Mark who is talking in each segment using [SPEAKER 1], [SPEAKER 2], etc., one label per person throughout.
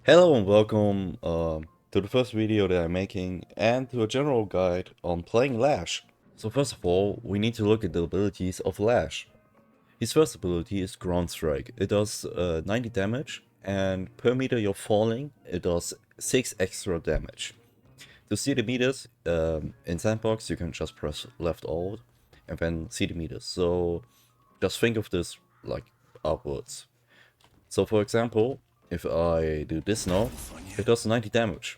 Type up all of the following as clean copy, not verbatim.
[SPEAKER 1] Hello and welcome to the first video that I'm making and to a general guide on playing Lash. So first of all, we need to look at the abilities of Lash. His first ability is Ground Strike. It does 90 damage, and per meter you're falling, it does 6 extra damage. To see the meters, in Sandbox you can just press left alt and then see the meters. So just think of this like upwards. So for example, if I do this now, it does 90 damage.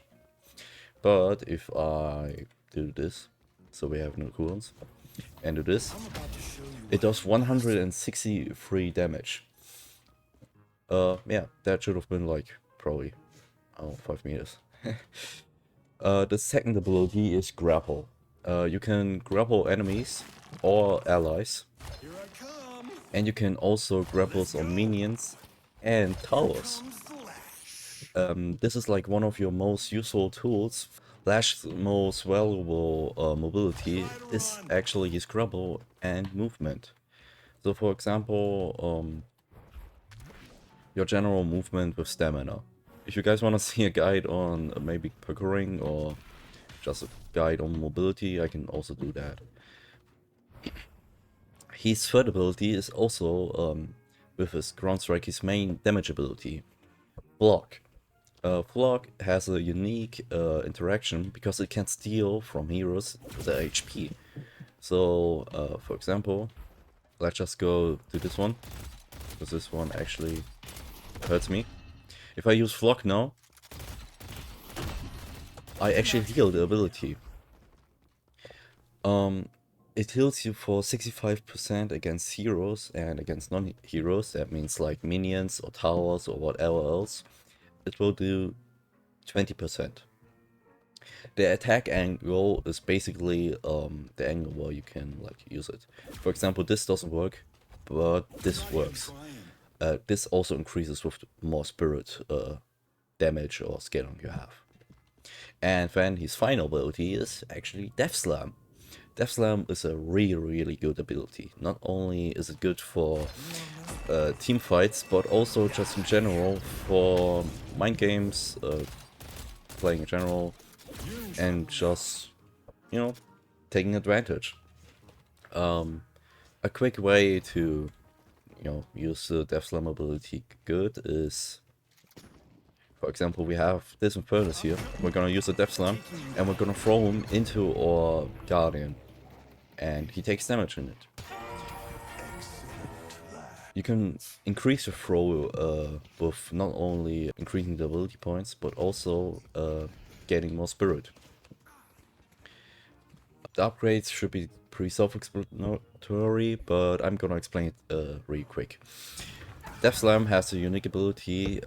[SPEAKER 1] But if I do this, so we have no cooldowns, and do this, it does 163 damage. Yeah, that should have been like probably, 5 meters. The second ability is Grapple. You can grapple enemies or allies, and you can also grapple on minions and towers. This is like one of your most useful tools. Lash's most valuable mobility is actually his grapple and movement. So for example, your general movement with stamina. If you guys want to see a guide on maybe parkouring or just a guide on mobility, I can also do that. His third ability is also, with his ground strike, his main damage ability, Block. Flock has a unique interaction because it can steal from heroes their HP. So, for example, let's just go to this one, because this one actually hurts me. If I use Flock now, I actually heal the ability. It heals you for 65% against heroes and against non-heroes. That means like minions or towers or whatever else. It will do 20%. The attack angle is basically the angle where you can like use it. For example, this doesn't work, but this works. This also increases with more spirit damage or scaling you have. And then his final ability is actually Death Slam. Death Slam is a really good ability. Not only is it good for team fights, but also just in general for mind games, playing in general, and just, you know, taking advantage. A quick way to, use the Death Slam ability good is, for example, we have this Infernus here. We're gonna use the Death Slam, and we're gonna throw him into our Guardian, and he takes damage in it. You can increase your throw with not only increasing the ability points, but also getting more spirit. The upgrades should be pretty self-explanatory, but I'm gonna explain it really quick. Death Slam has a unique ability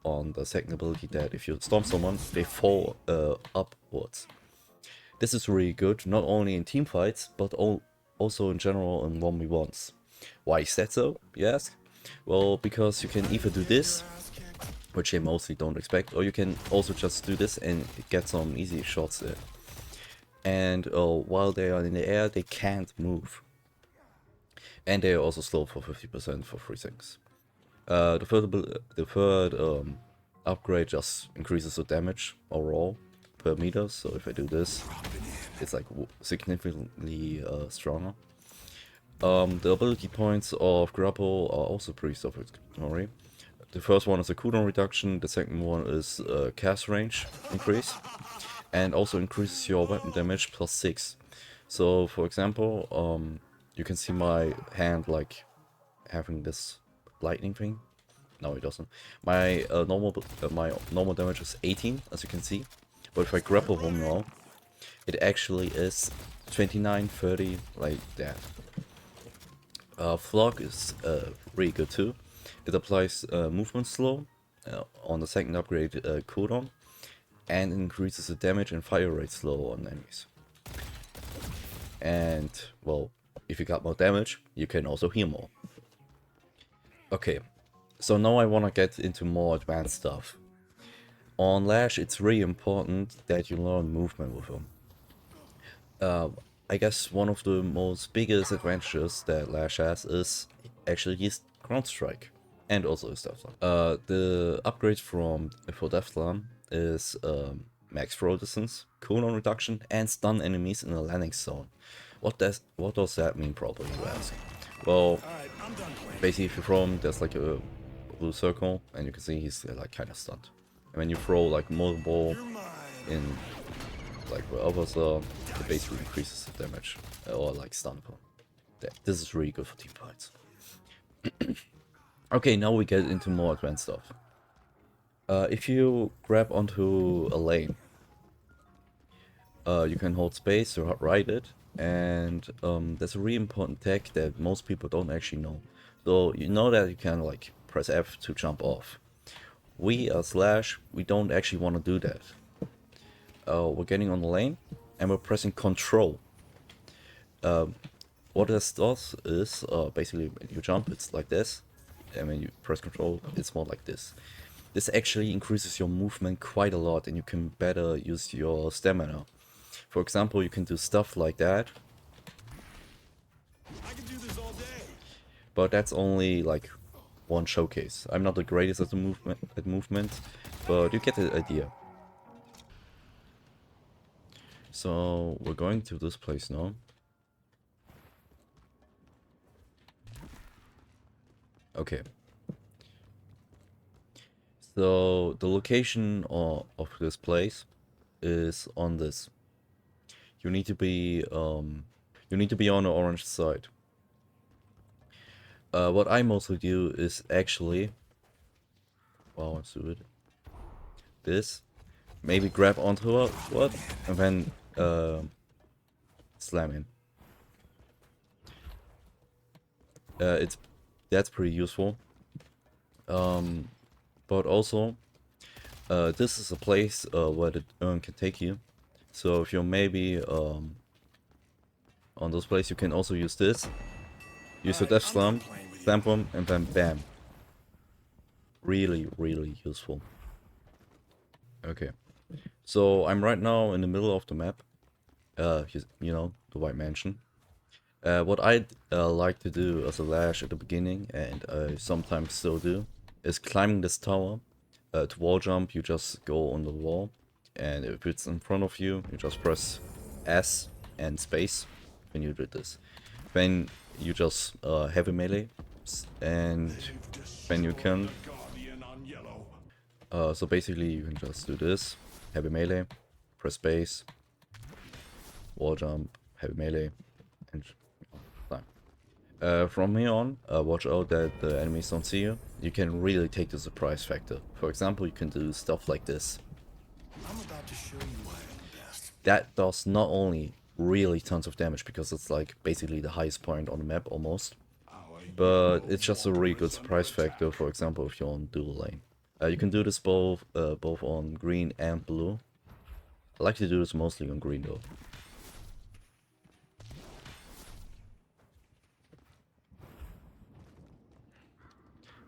[SPEAKER 1] on the second ability that if you storm someone, they fall upwards. This is really good, not only in team fights, but also in general in 1v1s. Why is that so, you ask? Well, because you can either do this, which they mostly don't expect, or you can also just do this and get some easy shots in. And while they are in the air, they can't move. And they are also slow for 50% for 3 seconds. The third upgrade just increases the damage overall per meter. So if I do this, it's like significantly stronger. The ability points of Grapple are also pretty self-explanatory. The first one is a cooldown reduction, the second one is cast range increase, and also increases your weapon damage plus 6. So for example, you can see my hand like having this lightning thing. No, it doesn't. My normal damage is 18, as you can see, but if I grapple him now, it actually is 29, 30, like that. Flock is really good too. It applies movement slow on the second upgrade cooldown, and increases the damage and fire rate slow on enemies. And well, if you got more damage, you can also heal more. Okay, so now I want to get into more advanced stuff. On Lash, it's really important that you learn movement with him. I guess one of the most biggest advantages that Lash has is actually his ground strike. and also his Death Slam. The upgrade for Death Slam is max throw distance, cooldown reduction, and stun enemies in a landing zone. What does that mean, probably, you ask? Well, basically if you throw him, there's like a blue circle, and you can see he's like kind of stunned. And when you throw like multiple in like where others are, it basically increases the damage or like stun power. This is really good for team fights. Okay, now we get into more advanced stuff. If you grab onto a lane, you can hold space to ride it, and there's a really important tech that most people don't actually know. So you know that you can like press F to jump off. We as Lash, we don't actually want to do that. We're getting on the lane and we're pressing Control. What this does is basically when you jump, it's like this, and when you press Control, it's more like this. This actually increases your movement quite a lot, and you can better use your stamina. For example, you can do stuff like that. I can do this all day. But that's only like one showcase. I'm not the greatest at the movement, but you get the idea. So we're going to this place now. Okay. So the location of this place is on this. You need to be on the orange side. What I mostly do is actually, wow, let's do it. This, maybe grab onto it, what, and then slam in. That's pretty useful. But also, this is a place where the urn can take you. So if you're maybe on this place, you can also use this. Use your Death Slam, stamp them, and then bam. Really, really useful. Okay, so I'm right now in the middle of the map. You know, the White Mansion. What I'd like to do as a Lash at the beginning, and I sometimes still do, is climbing this tower. To wall jump, you just go on the wall, and if it's in front of you, you just press S and space when you do this. Then you just heavy melee, and then you can. So basically, you can just do this, heavy melee, press space, wall jump, heavy melee, and from here on, watch out that the enemies don't see you. You can really take the surprise factor. For example, you can do stuff like this. I'm about to show you why I'm the best. That does not only really tons of damage, because it's like basically the highest point on the map almost, but it's just a really good surprise factor. For example, if you're on dual lane, you can do this both on green and blue. I like to do this mostly on green though.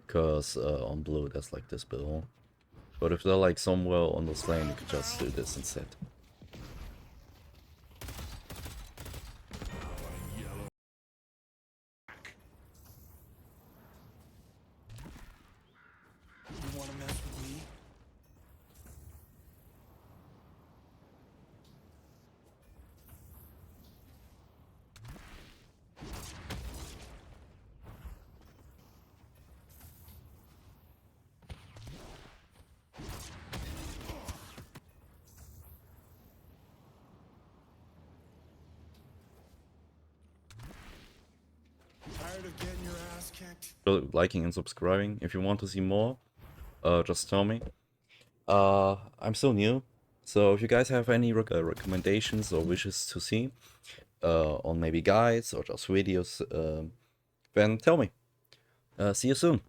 [SPEAKER 1] Because on blue there's like this bill. But if they're like somewhere on this lane, you could just do this instead. You wanna mess with me? Tired of getting your ass kicked? Liking and subscribing. If you want to see more, just tell me. I'm still new, so if you guys have any recommendations or wishes to see on maybe guides or just videos, then tell me. See you soon.